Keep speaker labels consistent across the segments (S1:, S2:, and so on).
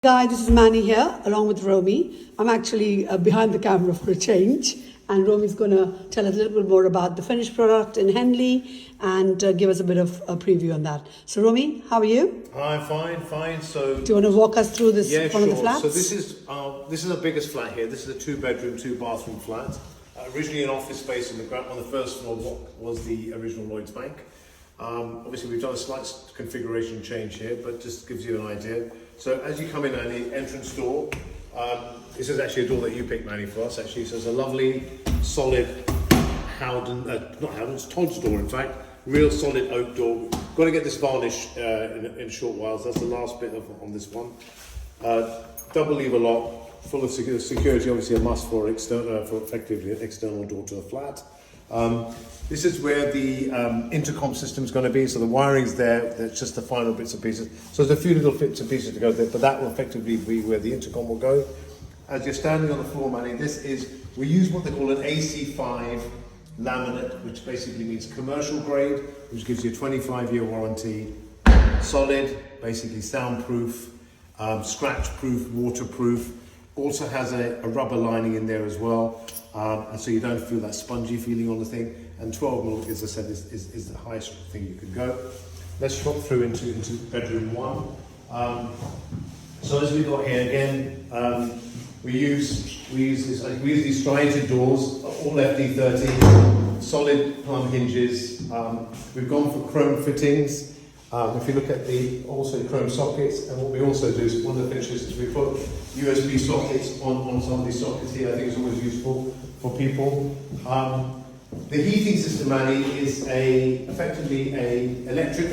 S1: Guys, this is Manny here, along with Romey. I'm actually behind the camera for a change, and Romey's going to tell us a little bit more about the finished product in Henley and give us a bit of a preview on that. So, Romey, how are you?
S2: I'm fine. So,
S1: do you want to walk us through this one of the flats?
S2: So this is the biggest flat here. This is a 2-bedroom, 2-bathroom flat. Originally an office space on the first floor. What was the original Lloyd's Bank? Obviously, we've done a slight configuration change here, but just gives you an idea. So as you come in at the entrance door, this is actually a door that you picked, Manny, for us. Actually, so it's a lovely, solid it's Todd's door, in fact, real solid oak door. Got to get this varnish in a short while. So that's the last bit on this one. Double lever lock, full of security. Obviously, a must for effectively an external door to the flat. This is where the intercom system is going to be, so the wiring's there, that's just the final bits and pieces. So there's a few little bits and pieces to go there, but that will effectively be where the intercom will go. As you're standing on the floor, Manny, we use what they call an AC5 laminate, which basically means commercial grade, which gives you a 25-year warranty, solid, basically soundproof, scratch-proof, waterproof. Also has a rubber lining in there as well, and so you don't feel that spongy feeling on the thing. And 12 mil, as I said, is the highest thing you can go. Let's drop through into bedroom 1. So as we got here again, we use these striated doors, all FD30, solid plumb hinges. We've gone for chrome fittings. If you look at the chrome sockets, and what we also do is one of the finishes is we put USB sockets on some of these sockets here. I think it's always useful for people. The heating system, Manny, is effectively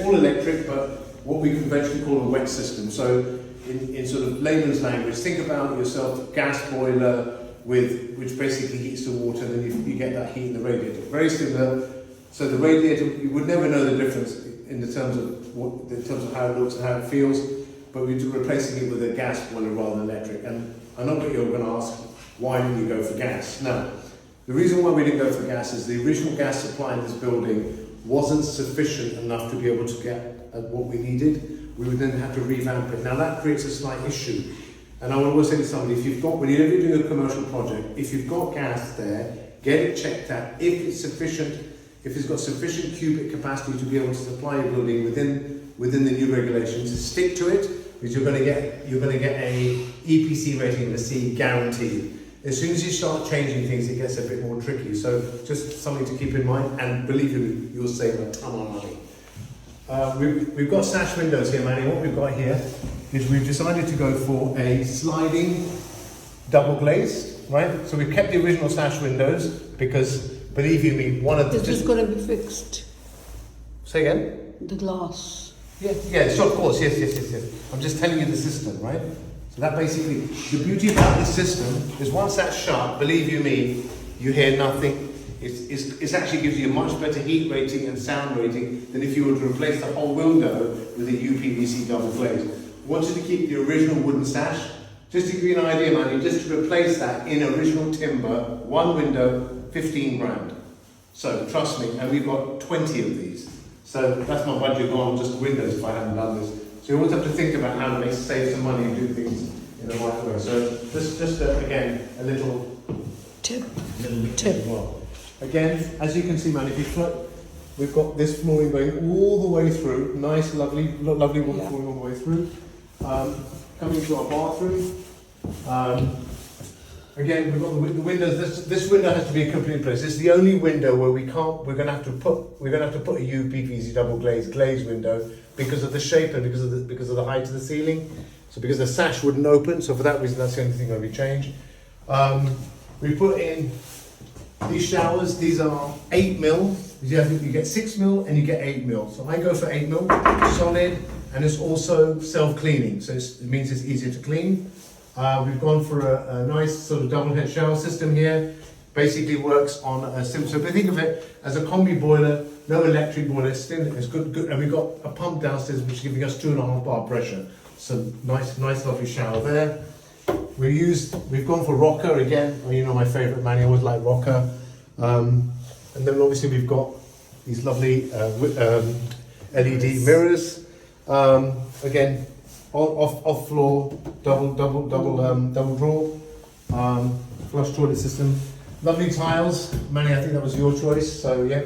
S2: all electric, but what we conventionally call a wet system. So in sort of layman's language, think about yourself, gas boiler which basically heats the water, and then you get that heat in the radiator. Very similar. So the radiator, you would never know the difference in terms of how it looks and how it feels, but we're replacing it with a gas boiler rather than electric. And I know what you're going to ask, why didn't you go for gas? Now, the reason why we didn't go for gas is the original gas supply in this building wasn't sufficient enough to be able to get what we needed. We would then have to revamp it. Now that creates a slight issue. And I would always say to somebody, when you're doing a commercial project, if you've got gas there, get it checked out. If it's got sufficient cubic capacity to be able to supply your building within the new regulations, stick to it, because you're going to get a EPC rating of a C guaranteed. As soon as you start changing things, it gets a bit more tricky. So just something to keep in mind, and believe me, you'll save a ton of money. We've got sash windows here, Manny. What we've got here is we've decided to go for a sliding double glazed, right? So we've kept the original sash windows because, believe you me, one of the...
S1: This is going to be fixed.
S2: Say again?
S1: The glass.
S2: Yeah, sure, of course, yes. I'm just telling you the system, right? So that basically, the beauty about this system is once that's shut, believe you me, you hear nothing. It actually gives you a much better heat rating and sound rating than if you were to replace the whole window with a UPVC double glaze. Wanted to keep the original wooden sash. Just to give you an idea, man, just to replace that in original timber, one window, 15 grand. So trust me, and we've got 20 of these. So that's my budget gone, just windows if I hadn't done this. So you always have to think about how to save some money and do things in the right way. So just again, a little
S1: tip.
S2: As well. Again, as you can see, man, if you flip, we've got this flooring going all the way through. Nice, lovely wooden flooring all the way through. Coming to our bathroom. Again, we've got the windows. This window has to be completely in place. It's the only window where we can't. We're going to have to put a UPVC double glazed window because of the shape and because of the height of the ceiling. So because the sash wouldn't open. So for that reason, that's the only thing that we changed. We put in these showers. These are 8 mil. You get 6 mil and you get 8 mil. So I go for 8 mil, solid, and it's also self-cleaning. So it means it's easier to clean. We've gone for a nice sort of double head shower system here. Basically works on a simple. So if you think of it as a combi boiler, no electric boiler, still it's good, and we've got a pump downstairs which is giving us 2.5 bar pressure. So nice lovely shower there. We've gone for rocker again. You know my favourite, man. I always like rocker. And then obviously we've got these lovely LED mirrors. Again, off floor, double drawer, flush toilet system. Lovely tiles. Manny, I think that was your choice. So yeah,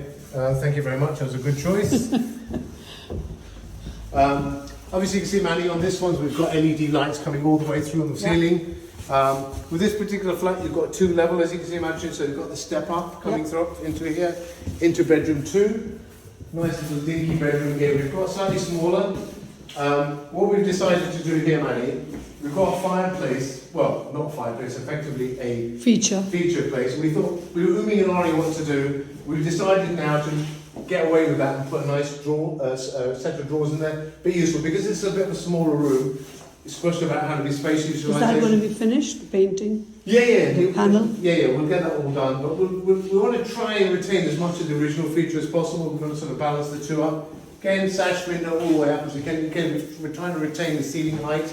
S2: thank you very much. That was a good choice. Obviously, you can see, Manny, on this one we've got LED lights coming all the way through on the ceiling. With this particular flat, you've got 2 levels, as you can see, imagine. So you've got the step up coming through into here, into bedroom 2. Nice little dingy bedroom here. We've got slightly smaller. What we've decided to do here, Manny, we've got a fireplace. Well, not fireplace, effectively a feature place. We thought, we were umming and ahhing what to do. We've decided now to get away with that and put a nice set of drawers in there. Be useful because it's a bit of a smaller room. It's supposed to about how to be space utilisation.
S1: Is that going to be finished, the painting?
S2: Yeah.
S1: The panel?
S2: Yeah, we'll get that all done. But we want to try and retain as much of the original feature as possible. We're going to sort of balance the two up. Again, sash window all the way up. So again, we're trying to retain the ceiling height.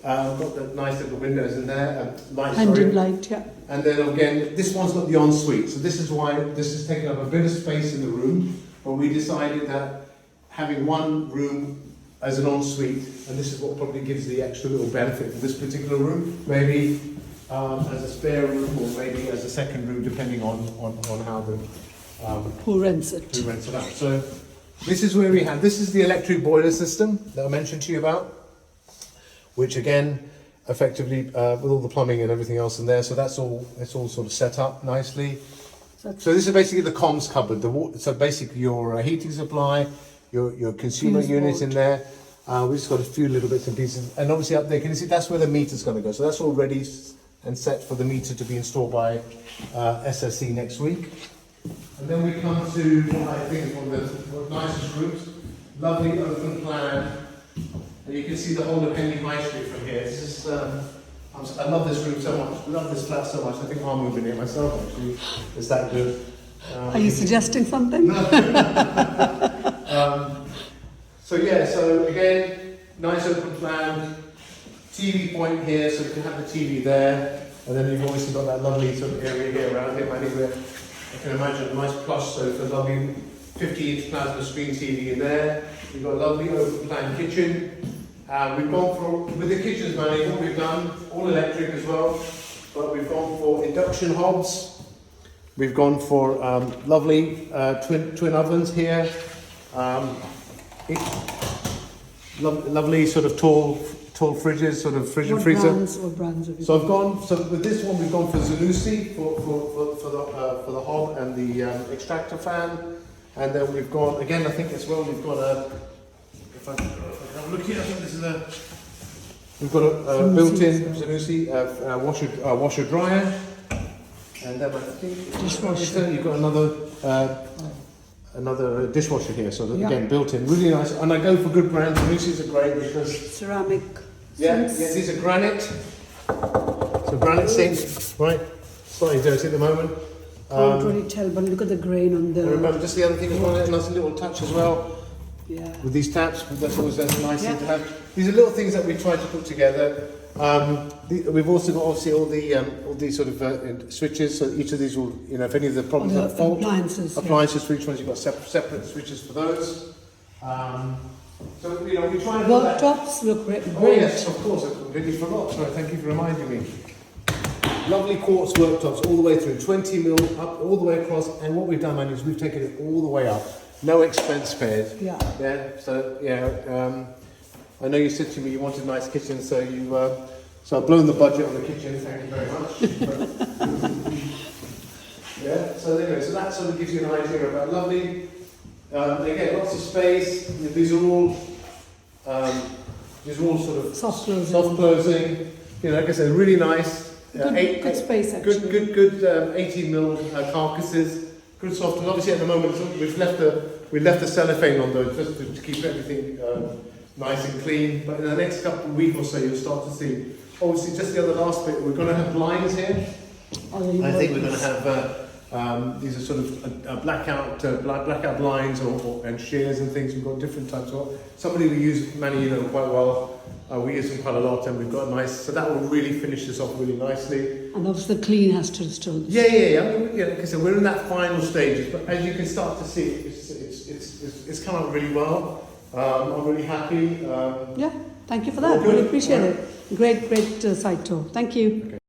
S2: Got the nice little windows in there.
S1: Light, yeah.
S2: And then again, this one's got the ensuite. So this is why this is taking up a bit of space in the room. But we decided that having one room as an ensuite, and this is what probably gives the extra little benefit for this particular room, maybe as a spare room or maybe as a second room, depending on how the
S1: who rents it.
S2: Who rents it out. So this is where we have, this is the electric boiler system that I mentioned to you about, which again, effectively with all the plumbing and everything else in there, so it's all sort of set up nicely. So this is basically the comms cupboard. So basically your heating supply, your consumer unit in there. We've just got a few little bits and pieces, and obviously up there, can you see that's where the meter's going to go. So that's all ready and set for the meter to be installed by SSE next week. And then we come to what I think is one of the nicest rooms, lovely open plan, and you can see the whole of Henley High Street from here. This is, I love this room so much. I love this flat so much. I think I'll move in here myself. Actually, it's that good.
S1: Are you suggesting something?
S2: No. So yeah, so again, nice open plan, TV point here, so you can have the TV there, and then you've obviously got that lovely sort of area here around here, where I can imagine a nice plush sofa, lovely 50-inch plasma screen TV in there. We've got a lovely open plan kitchen. We've gone for, with the kitchens, Manny, what we've done, all electric as well, but we've gone for induction hobs. We've gone for lovely twin ovens here. Lovely sort of tall fridges, sort of fridge and freezer.
S1: What brands have you
S2: So I've gone. So with this one, we've gone for Zanussi for the hob and the extractor fan, and then we've gone again. I think as well we've got a. If I'm looking, I think this is a. We've got a built-in Zanussi washer dryer, and then I think
S1: dishwasher.
S2: You've got another dishwasher here, so that, again, built-in, really nice. And I go for good brands. Lucy's are great because
S1: ceramic
S2: sinks. Yeah, these are granite. So granite sink, right? Slightly dirty at the moment.
S1: Can't really tell, but look at the grain on the.
S2: And remember, just the other thing as well, a nice little touch as well.
S1: Yeah.
S2: With these taps, that's always a nice thing to have. These are little things that we try to put together. We've also got obviously all these sort of switches. So each of these will, if any of the problems are fault, appliances for each one, you've got separate switches for those. So we try and
S1: worktops look great.
S2: Oh yes, of course, I completely forgot. Sorry, thank you for reminding me. Lovely quartz worktops all the way through, 20 mil up all the way across. And what we've done, man, is we've taken it all the way up. No expense spared.
S1: Yeah.
S2: Yeah. So yeah. I know you said to me you wanted a nice kitchen, so so I've blown the budget on the kitchen. Thank you very much. Yeah. So anyway, so that sort of gives you an idea about lovely. Again, lots of space. These are all sort of
S1: soft
S2: closing. Like I said, really nice.
S1: Good space actually.
S2: Good 18 mil carcasses. Good soft. And obviously at the moment we've left the cellophane on those just to keep everything nice and clean. But in the next couple of weeks or so, you'll start to see. Obviously, just the other last bit, we're going to have blinds here. I think we're going to have these are sort of blackout blinds and shears and things. We've got different types of. Somebody we use many, quite well. We use them quite a lot, and we've got nice. So that will really finish this off really nicely.
S1: And obviously, the clean has to still.
S2: Yeah. I mean, like I said, we're in that final stages, but as you can start to see, it's come out really well. I'm really happy.
S1: Thank you for that.
S2: All good.
S1: Really appreciate
S2: All
S1: it. Great site tour. Thank you.
S2: Okay.